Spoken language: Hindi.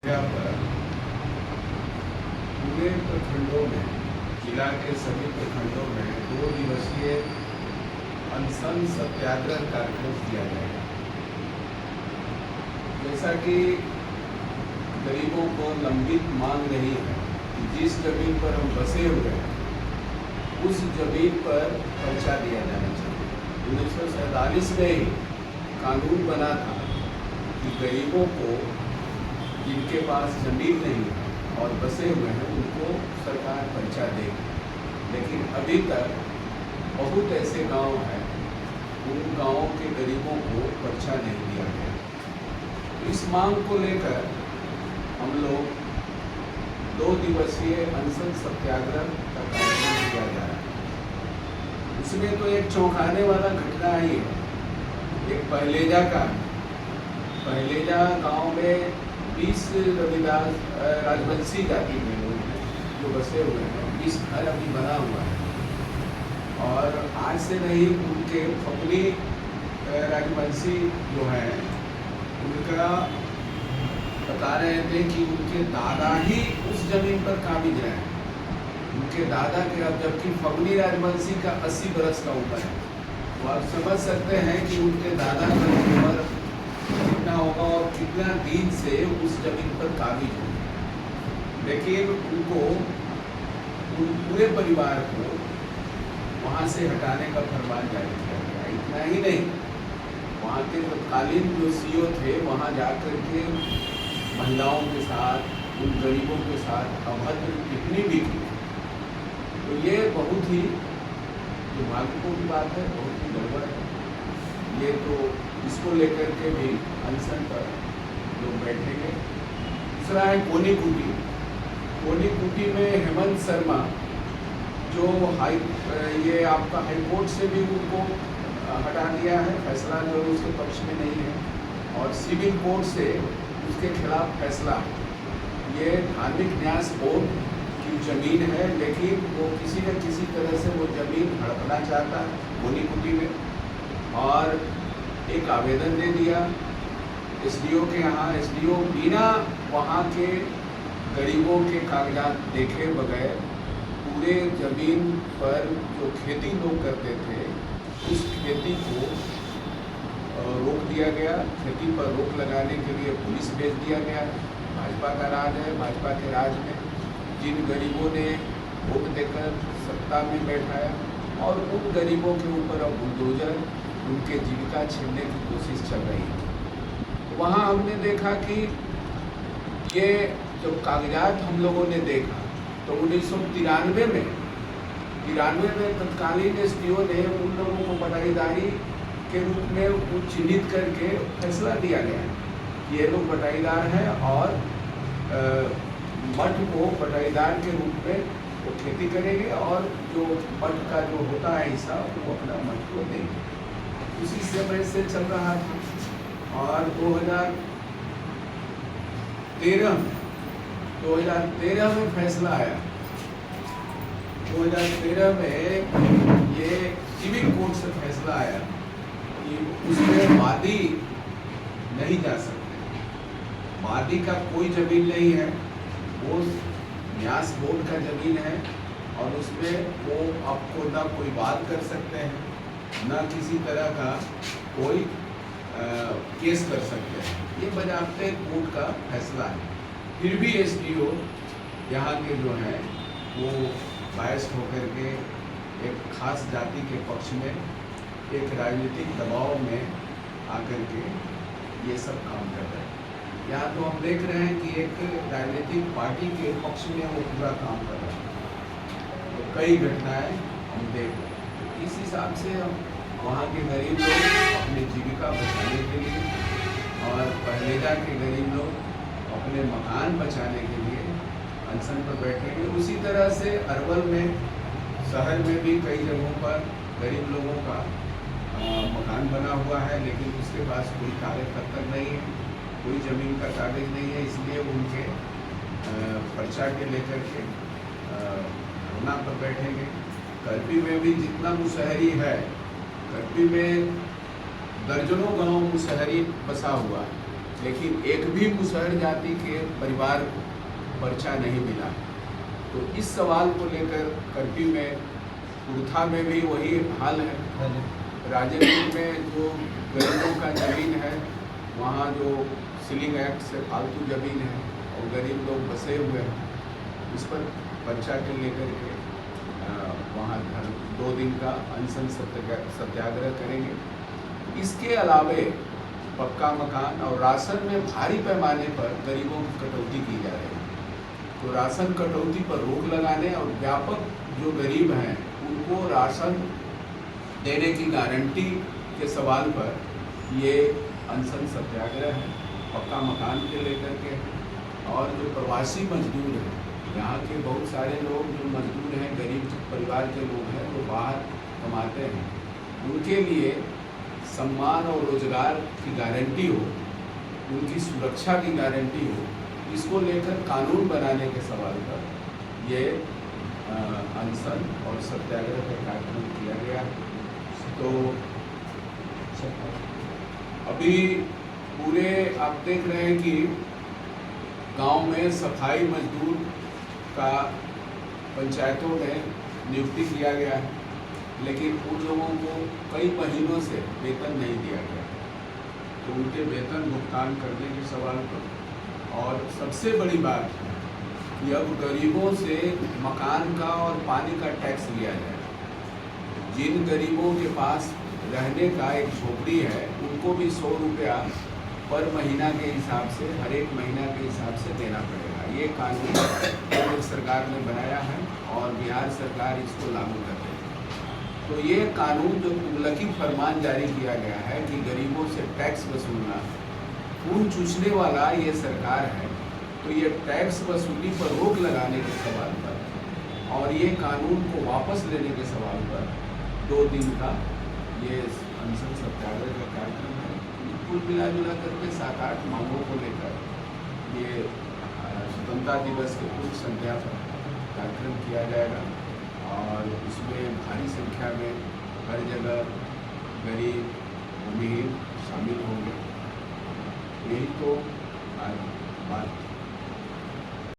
यहाँ पर पूरे प्रखंडों में, जिला के सभी प्रखंडों में 2 दिवसीय अनशन सत्याग्रह कार्यक्रम किया जाएगा। जैसा कि गरीबों को लंबित मांग रही है कि जिस जमीन पर हम बसे हुए हैं उस जमीन पर पर्चा दिया जाना चाहिए। 1947 में ही कानून बना था कि गरीबों को जिनके पास जमीन नहीं है और बसे हुए हैं उनको सरकार पर्चा देगी, लेकिन अभी तक बहुत ऐसे गांव हैं उन गांवों के गरीबों को पर्चा नहीं दिया गया। इस मांग को लेकर हम लोग 2 दिवसीय अनशन सत्याग्रह का कार्यक्रम किया जा रहा है। उसमें तो एक चौंकाने वाला घटना ही है। एक पहलेजा गांव में 20 रविदास राजवंशी जाति के लोग हैं जो बसे हुए हैं। 20 घर अभी बना हुआ है और आज से नहीं, उनके फगुनी राजवंशी जो हैं उनका बता रहे थे कि उनके दादा ही उस जमीन पर काबिज रहे हैं। उनके दादा के, अब जबकि फगुनी राजवंशी का 80 बरस का उम्र है, तो आप समझ सकते हैं कि उनके दादा का उम्र कितना होगा और कितना दिन से उस जमीन पर काबिज हो। लेकिन उनको, उन पूरे परिवार को वहाँ से हटाने का फरमान जारी किया गया। इतना ही नहीं, वहाँ के तत्कालीन जो सीओ थे वहाँ जाकर के महिलाओं के साथ, उन गरीबों के साथ अभद्र टिप्पणी भी की। तो ये बहुत ही दुर्भाग्यपूर्ण की बात है, बहुत ही गड़बड़ है। ये तो इसको लेकर के भी अनशन पर लोग बैठेंगे। दूसरा है कोनी कुटी में हेमंत शर्मा जो ये आपका हाईकोर्ट से भी उनको हटा दिया है, फैसला जो उसके पक्ष में नहीं है, और सिविल कोर्ट से उसके खिलाफ फैसला। ये धार्मिक न्यास बोर्ड की जमीन है, लेकिन वो किसी न किसी तरह से वो जमीन हड़पना चाहता है कोनी कुटी में, और एक आवेदन दे दिया एसडीओ के यहाँ। एसडीओ बिना वहाँ के गरीबों के कागजात देखे बगैर पूरे ज़मीन पर जो खेती लोग करते थे उस खेती को रोक दिया गया। खेती पर रोक लगाने के लिए पुलिस भेज दिया गया। भाजपा का राज है। भाजपा के राज में जिन गरीबों ने वोट देकर सत्ता में बैठाया, और उन गरीबों के ऊपर अब बुलडोजर उनके जीविका छीनने की कोशिश चल रही है। वहाँ हमने देखा कि ये जब कागजात हम लोगों ने देखा तो 1993 में तत्कालीन एसडीओ ने उन लोगों को बटाईदारी के रूप में चिन्हित करके फैसला दिया गया कि ये लोग बटाईदार हैं और मठ को बटाईदार के रूप में वो खेती करेंगे और जो मठ का जो होता है हिस्सा वो अपना मठ को देंगे। उसी समय से चल रहा था। और 2013 में फैसला आया। 2013 में ये सिविल कोर्ट से फैसला आया कि उसमें वादी नहीं जा सकते। वादी का कोई जमीन नहीं है, वो न्यास बोर्ड का जमीन है, और उसमें वो आपको ना कोई बात कर सकते हैं, ना किसी तरह का कोई केस कर सकते हैं। ये बजाते कोर्ट का फैसला है। फिर भी एसडीओ यहाँ के जो हैं वो बायस्ड होकर के एक खास जाति के पक्ष में, एक राजनीतिक दबाव में आकर के ये सब काम कर रहे हैं। यहाँ तो हम देख रहे हैं कि एक राजनीतिक पार्टी के पक्ष में वो पूरा काम कर रहा है। तो कई घटनाएं हम देख रहे हैं। इस हिसाब से हम वहाँ के गरीब लोग अपनी जीविका बचाने के लिए और पहलेजा के गरीब लोग अपने मकान बचाने के लिए अनशन पर बैठेंगे। उसी तरह से अरवल में, शहर में भी कई जगहों पर गरीब लोगों का मकान बना हुआ है, लेकिन उसके पास कोई कागज पत्र नहीं है, कोई ज़मीन का कागज नहीं है, इसलिए उनके पर्चा के लेकर के धरना पर बैठेंगे। कर्फ्यू में भी जितना मुशहरी है, कर्फ्यू में दर्जनों गांव मुशहरी बसा हुआ है। लेकिन एक भी मुसहर जाति के परिवार को पर्चा नहीं मिला। तो इस सवाल को लेकर कर्फ्यू में कुर्था में भी वही हाल है। राजेपुर में जो गरीबों का ज़मीन है, वहाँ जो सीलिंग एक्ट से फालतू ज़मीन है और गरीब लोग बसे हुए हैं, उस पर पर्चा के लेकर के वहाँ 2 दिन का अनशन सत्याग्रह करेंगे। इसके अलावे पक्का मकान और राशन में भारी पैमाने पर गरीबों की कटौती की जा रही है। तो राशन कटौती पर रोक लगाने और व्यापक जो गरीब हैं उनको राशन देने की गारंटी के सवाल पर ये अनशन सत्याग्रह है। पक्का मकान के लेकर के, और जो प्रवासी मजदूर हैं, यहाँ के बहुत सारे लोग जो मजदूर हैं, गरीब परिवार के लोग हैं, वो बाहर कमाते हैं, उनके लिए सम्मान और रोजगार की गारंटी हो, उनकी सुरक्षा की गारंटी हो, इसको लेकर कानून बनाने के सवाल पर ये अनशन और सत्याग्रह का कार्यक्रम किया गया। तो अभी पूरे आप देख रहे हैं कि गांव में सफाई मजदूर का पंचायतों में नियुक्ति किया गया है, लेकिन उन लोगों को कई महीनों से वेतन नहीं दिया गया। तो उनके वेतन भुगतान करने के सवाल पर, और सबसे बड़ी बात कि अब गरीबों से मकान का और पानी का टैक्स लिया जाए। जिन गरीबों के पास रहने का एक झोपड़ी है, उनको भी 100 रुपया पर महीना के हिसाब से, हर एक महीना के हिसाब से देना पड़ेगा। ये कानून केंद्र सरकार ने बनाया है और बिहार सरकार इसको लागू कर रही है। तो ये कानून जो तुगलकी फरमान जारी किया गया है कि गरीबों से टैक्स वसूलना, खून चूसने वाला ये सरकार है। तो ये टैक्स वसूली पर रोक लगाने के सवाल पर और ये कानून को वापस लेने के सवाल पर 2 दिन का ये अनशन सत्याग्रह का कार्यक्रम है। कुल मिला जुला करके 7-8 मांगों को लेकर ये स्वतंत्रता दिवस के पूर्व संध्या पर कार्यक्रम किया जाएगा और इसमें भारी संख्या में हर जगह गरीब, अमीर शामिल होंगे। यही तो आज बात